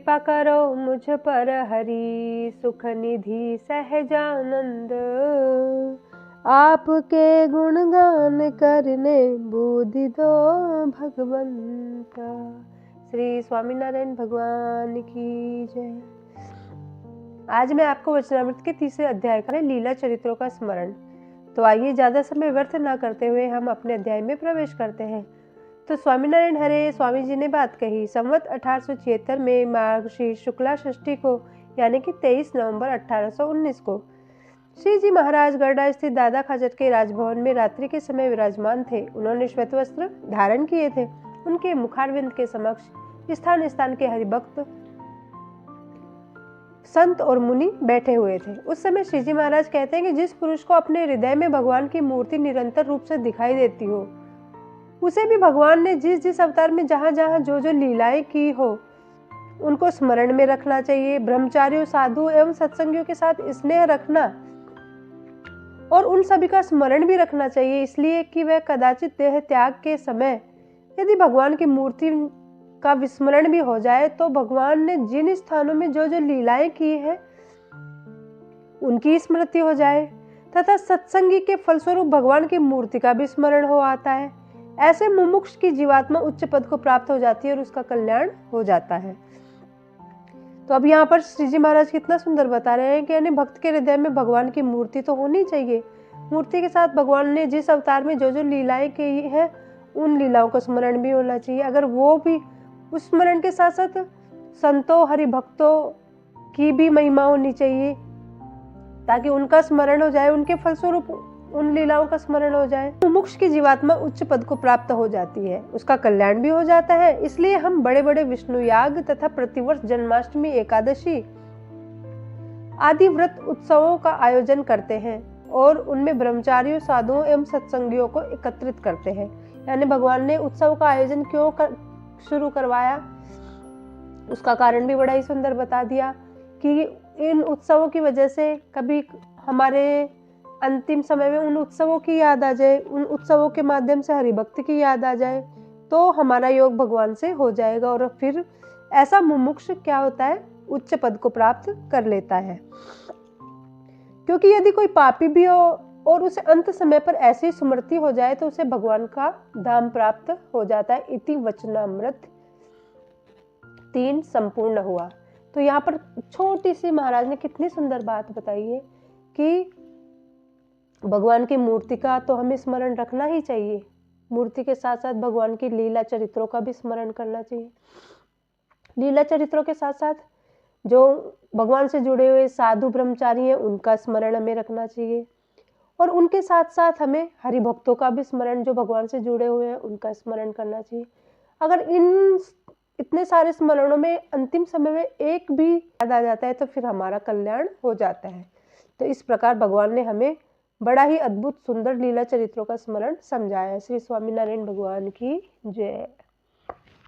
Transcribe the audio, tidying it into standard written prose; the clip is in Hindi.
कृपा करो मुझ पर हरि, सुख निधि सहजानंद। आपके गुणगान करने बुद्धि दो भगवंता। श्री स्वामीनारायण भगवान की जय। आज मैं आपको वचनामृत के तीसरे अध्याय का लीला चरित्रों का स्मरण। तो आइए ज्यादा समय व्यर्थ न करते हुए हम अपने अध्याय में प्रवेश करते हैं। तो स्वामीनारायण हरे स्वामी जी ने बात कही। संवत 1876 में मार्गशीर्ष शुक्ला षष्ठी को यानी कि 23 नवंबर 1819 को श्री जी महाराज गढ़डा स्थित दादा खाचर के राजभवन में रात्रि के समय विराजमान थे। उन्होंने श्वेत वस्त्र धारण किए थे। उनके मुखारविंद के समक्ष स्थान स्थान के हरिभक्त संत और मुनि बैठे हुए थे। उस समय श्री जी महाराज कहते हैं कि जिस पुरुष को अपने हृदय में भगवान की मूर्ति निरंतर रूप से दिखाई देती हो, उसे भी भगवान ने जिस जिस अवतार में जहां जहां जो जो लीलाएं की हो उनको स्मरण में रखना चाहिए। ब्रह्मचारियों, साधु एवं सत्संगियों के साथ स्नेह रखना और उन सभी का स्मरण भी रखना चाहिए, इसलिए कि वह कदाचित देह त्याग के समय यदि भगवान की मूर्ति का विस्मरण भी हो जाए तो भगवान ने जिन स्थानों में जो जो लीलाएं की है उनकी स्मृति हो जाए तथा सत्संगी के फलस्वरूप भगवान की मूर्ति का भी स्मरण हो आता है। ऐसे मुमुक्ष की जीवात्मा उच्च पद को प्राप्त हो जाती है और उसका कल्याण हो जाता है। तो अब यहाँ पर श्री जी महाराज कितना सुंदर बता रहे हैं कि यानी भक्त के हृदय में भगवान की मूर्ति तो होनी चाहिए। मूर्ति के साथ भगवान ने जिस अवतार में जो जो लीलाएं की है उन लीलाओं का स्मरण भी होना चाहिए। अगर वो भी उस स्मरण के साथ साथ संतों हरिभक्तों की भी महिमा होनी चाहिए ताकि उनका स्मरण हो जाए, उनके फलस्वरूप उन लीलाओं का स्मरण हो जाए। मुमुक्ष की जीवात्मा उच्च पद को प्राप्त हो जाती है, उसका कल्याण भी हो जाता है। इसलिए हम बड़े बड़े विष्णु याग तथा प्रतिवर्ष जन्माष्टमी, एकादशी आदि व्रत उत्सवों का आयोजन करते हैं और उनमें ब्रह्मचारियों, साधुओं एवं सत्संगियों को एकत्रित करते हैं। यानी भगवान ने उत्सव का आयोजन क्यों शुरू करवाया, उसका कारण भी बड़ा ही सुंदर बता दिया कि इन उत्सवों की वजह से कभी हमारे अंतिम समय में उन उत्सवों की याद आ जाए, उन उत्सवों के माध्यम से हरिभक्ति की याद आ जाए तो हमारा योग भगवान से हो जाएगा और फिर ऐसा मुमुक्ष क्या होता है, उच्च पद को प्राप्त कर लेता है। क्योंकि यदि कोई पापी भी हो और उसे अंत समय पर ऐसी स्मृति हो जाए तो उसे भगवान का धाम प्राप्त हो जाता है। इति वचनामृत 3 संपूर्ण हुआ। तो यहाँ पर छोटी सी महाराज ने कितनी सुंदर बात बताई है कि भगवान की मूर्ति का तो हमें स्मरण रखना ही चाहिए, मूर्ति के साथ साथ भगवान की लीला चरित्रों का भी स्मरण करना चाहिए। लीला चरित्रों के साथ साथ जो भगवान से जुड़े हुए साधु ब्रह्मचारी हैं उनका स्मरण हमें रखना चाहिए और उनके साथ साथ हमें हरिभक्तों का भी स्मरण, जो भगवान से जुड़े हुए हैं उनका स्मरण करना चाहिए। अगर इतने सारे स्मरणों में अंतिम समय में एक भी याद आ जाता है तो फिर हमारा कल्याण हो जाता है। तो इस प्रकार भगवान ने हमें बड़ा ही अद्भुत सुंदर लीला चरित्रों का स्मरण समझाया है। श्री स्वामीनारायण भगवान की जय।